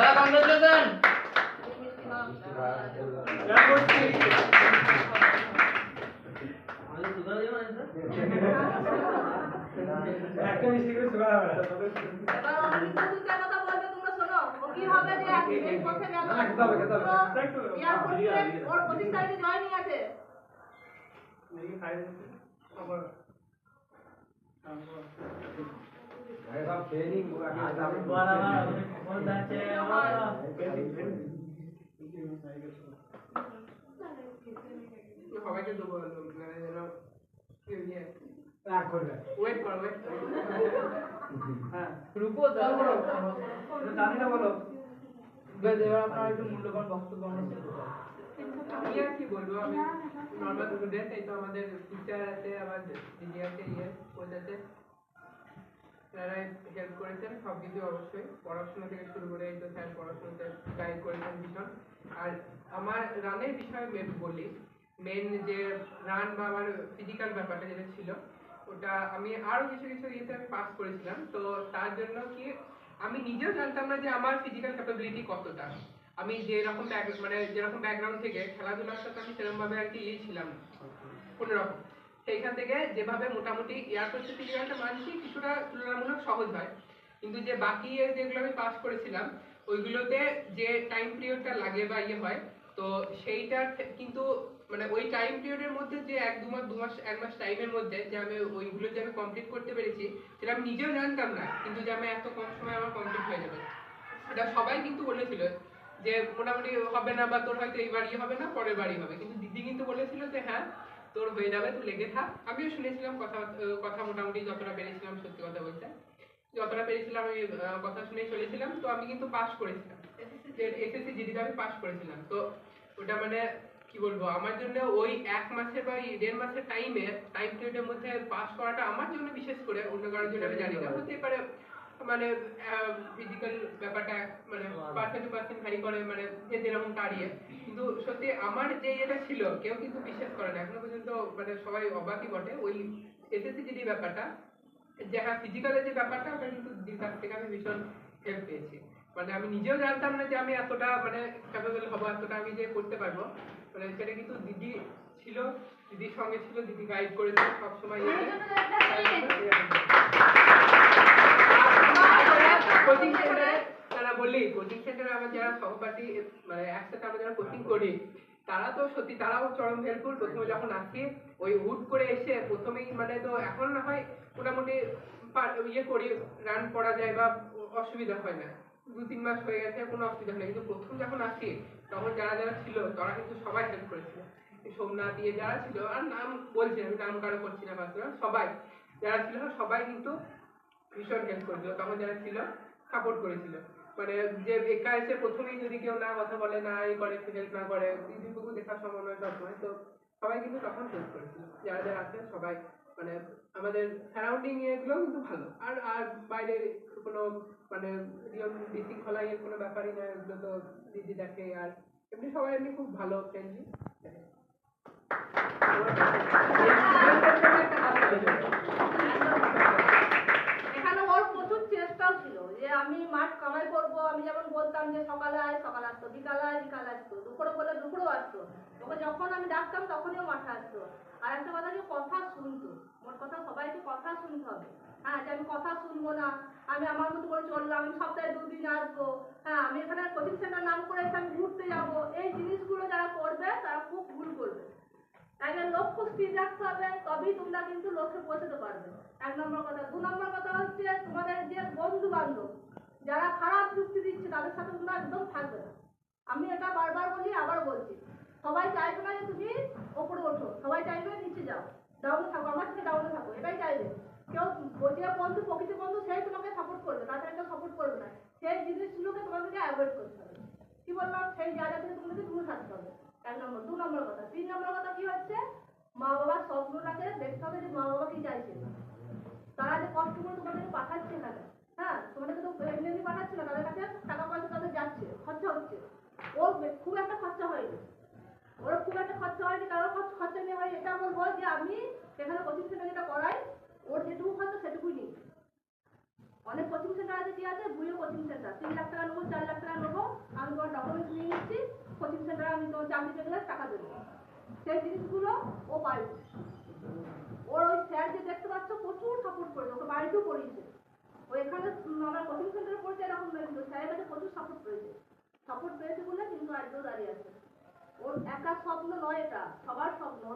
দাদা কংগ্রেচুলেশন। একটা মিষ্টি করে সুগার হবে না। এবার অনেক কিছু কথা বলবে, তোমরা শোনো। ও কি হবে যে এই পথে গেল না খেতে হবে এয়ারপোর্টে ওর 25 তারিখে জয়েনিং আছে। দেখি খাই দিতে আবার আরে সব খেয়ে নি আগে আমি বলা কোন দাঁতে সবাইকে দেবো মানে যেন রাগ করবে ওয়েট কর হ্যাঁ রূপো দাদা জানি না বলো এবার আপনারা একটু মূল্যবান বক্তব্য অনুষ্ঠিত করুন। আমি আর কি বলবো, আমি নর্মাল স্টুডেন্ট, এই তো আমাদের টিচার আছে, আমার দিদি আছে, কোচ আছে, তারা হেল্প করেছেন সব কিছু। অবশ্যই পড়াশোনা থেকে শুরু করে এই তো স্যার পড়াশোনাতে গাইড করেছেন ভীষণ। আর আমার রানের বিষয়ে বলি, মেন যে রান বা আমার ফিজিক্যাল ব্যাপারটা যেটা ছিল, ওটা আমি আরো কিছু কিছু ইয়েতে আমি পাস করেছিলাম। তো তার জন্য কি আমি নিজেও জানতাম না যে আমার ফিজিক্যাল ক্যাপাবিলিটি কতটা। আমি যেরকম মানে যেরকম ব্যাকগ্রাউন্ড থেকে খেলাধুলার সাথে আমি সেরকম ভাবে আর কি ছিলাম কোনোরকম। সেইখান থেকে যেভাবে মোটামুটি এয়ারপোর্ট ফিজিক্যালটা মানছি কিছুটা তুলনামূলক সহজ হয়, কিন্তু যে বাকি যেগুলো আমি পাস করেছিলাম ওইগুলোতে যে টাইম পিরিয়ডটা লাগে বা হয়, তো সেইটা কিন্তু মানে ওই টাইম পিরিয়ডের মধ্যে যে 1-2 মাস 1 মাস টাইমের মধ্যে যে আমি ওইগুলো যে আমি কমপ্লিট করতে পেরেছি, সেটা আমি নিজেও জানতাম না কিন্তু যে আমি এত কম সময় আমার কমপ্লিট হয়ে যাবে। এটা সবাই কিন্তু বলেছিল যে মোটামুটি হবে না, বা তোর হয়তো এইবারই হবে না, পরের বারই হবে, কিন্তু দিদি কিন্তু বলেছিল যে হ্যাঁ তোর হয়ে যাবে, তুই লেগে থাক। আমিও শুনেছিলাম কথা মোটামুটি যতটা পেরেছিলাম, সত্যি কথা বলতে যতটা পেরেছিলাম আমি কথা শুনেই চলেছিলাম। তো আমি কিন্তু পাস করেছিলাম, এসএসসি জিডিতে আমি পাস করেছিলাম। তো ওটা মানে কি বলবো, আমার জন্য ওই 1 মাসের বা 1.5 মাসের টাইম পিরিয়ডের মধ্যে পাস করাটা আমার জন্য, বিশেষ করে অন্য কারোর জন্য আমি জানি না, হতে পারে মানে ফিজিক্যাল ব্যাপারটা মানে পার্সন টু পার্সন ভ্যারি করে, মানে যে যেরকম তাড়িয়ে, কিন্তু সত্যি আমার যে এটা ছিল কেউ কিন্তু বিশ্বাস করে না এখনো পর্যন্ত, মানে সবাই অবাকই বটে ওই এসএসসি জিডি ব্যাপারটা, যে হ্যাঁ ফিজিক্যালের যে ব্যাপারটা ওটা কিন্তু দিদির কাছ থেকে আমি ভীষণ হেল্প পেয়েছি। মানে আমি নিজেও জানতাম না যে আমি এতটা মানে ক্যাপেবল হবো, এতটা আমি যে করতে পারবো, মানে সেটা কিন্তু দিদি ছিল, দিদির সঙ্গে ছিল, দিদি গাইড করেছে সবসময়। কোচিং সেন্টারে তারা বলি, কোচিং সেন্টারে আমার যারা সহপাঠী মানে একসাথে আমরা যারা কোচিং করি, তারা তো সত্যি তারাও চরম হেল্পফুল। প্রথমে যখন আসি ওই হুট করে এসে প্রথমেই মানে, তো এখন না হয় মোটামুটি করি, রান করা যায় বা অসুবিধা হয় না, 2-3 মাস হয়ে গেছে কোনো অসুবিধা হয় না, কিন্তু প্রথম যখন আসি তখন যারা যারা ছিল তারা কিন্তু সবাই হেল্প করেছিল। সোমনাথ দিয়ে যারা ছিল, আর নাম বলছি আমি, নাম কারো করছি না, সবাই যারা ছিল সবাই কিন্তু ভীষণ হেল্প করেছিল। তখন যারা ছিল সাপোর্ট করেছিল, মানে যে একা এসে প্রথমেই যদি কেউ না কথা বলে, না এই করে, হেল্প না করে, দিদিটুকু দেখার সম্ভব নয় সবসময়, তো সবাই কিন্তু তখন হেল্প করেছিল। যারা যারা আছে সবাই, মানে আমাদের সারাউন্ডিং এগুলো কিন্তু ভালো। আর আর বাইরের কোনো মানে বিশৃঙ্খলা এর কোনো ব্যাপারই নয়, এগুলো তো দিদি দেখে। আর এমনি সবাই এমনি খুব ভালো ফ্রেন্ডলি। এখানে ওর প্রচুর চেষ্টাও ছিল যে আমি মাঠ কামাই করবো। আমি যেমন বলতাম যে সকালে আয়, সকালে আসতো, বিকালে আয়, বিকালে আসতো, দুপুরে বলে দুপুরেও আসতো, ওকে যখন আমি ডাকতাম তখনই ও মাঠে আসতো। আর একটা কথা, যে কথা শুনতো, মোট কথা সবাইকে কথা শুনতে হবে। হ্যাঁ, যে আমি কথা শুনবো না, আমি আমার মতো করে চললাম, আমি সপ্তাহে 2 দিন আসবো, হ্যাঁ আমি এখানে কোচিং সেন্টার নাম করে এসে আমি ঘুরতে যাবো, এই জিনিসগুলো যারা করবে তারা খুব ভুল করবে। তাইলে লক্ষ্য স্থির রাখতে হবে, তবেই তোমরা কিন্তু লক্ষ্যে পৌঁছাতে পারবে। 1 নম্বর কথা। 2 নম্বর কথা হচ্ছে, তোমাদের যে বন্ধু বান্ধব যারা খারাপ যুক্তি দিচ্ছে তাদের সাথে তোমরা একদম থাকবে না। আমি এটা বারবার বলি, আবার বলছি, সবাই চাইবে না যে তুমি ওপরে ওঠো, সবাই চাইবে নিচে যাও, ডাউনে থাকো, আমার থেকে ডাউনে থাকো, এটাই চাইবে। কেউ যে বন্ধু প্রকৃত বন্ধু সেই তোমাকে সাপোর্ট করবে, তাছাড়া কেউ সাপোর্ট করবে না। সেই জিনিসগুলোকে তোমাদেরকে অ্যাভয়েড করতে হবে। কি বললাম, সেই জায়গা থেকে তোমাদেরকে দূরে থাকতে হবে। 1 নম্বর। 2 নম্বর কথা। 3 নম্বর কথা কি হচ্ছে, মা বাবার স্বপ্নটাকে দেখতে হবে যে মা বাবা কি চাইছে। তারা যে কষ্ট করে তোমাদেরকে পাঠাচ্ছে না, হ্যাঁ তোমাদেরকে তো এমনি পাঠাচ্ছে না, তাদের কাছে টাকা পয়সা তাদের যাচ্ছে, খরচা হচ্ছে। ওর খুব একটা খরচা হয়নি, ওর খুব একটা খরচা হয়নি, কারো খরচা নিয়ে হয়। এটা বলবো যে আমি সেখানে কোচিং সেন্টার যেটা করাই, ওর যেটুকু খরচা সেটুকুই নিই। অনেক কোচিং সেন্টার আছে, কি আছে বুড়িও কোচিং সেন্টার, 3 লাখ টাকা নেবো, 4 লাখ টাকা নেবো, আমি তোমার ডকুমেন্টস নিয়ে নিচ্ছি, কোচিং সেন্টারে আমি তোমার চাকরি পেয়ে গেলে টাকা দেবো। সেই জিনিসগুলো ও পারে। ওর ওই স্যার যে দেখতে পাচ্ছ প্রচুর সাপোর্ট করেছে, ওকে বাড়িতেও পড়িয়েছে। ও এখানে আমার কোচিং সেন্টারে পড়েছে এরকম নয়, কিন্তু স্যারের কাছে প্রচুর সাপোর্ট পেয়েছে। সাপোর্ট পেয়েছে বলে কিন্তু আজকেও দাঁড়িয়ে আছে। ওর একা স্বপ্ন নয় এটা, সবার স্বপ্ন।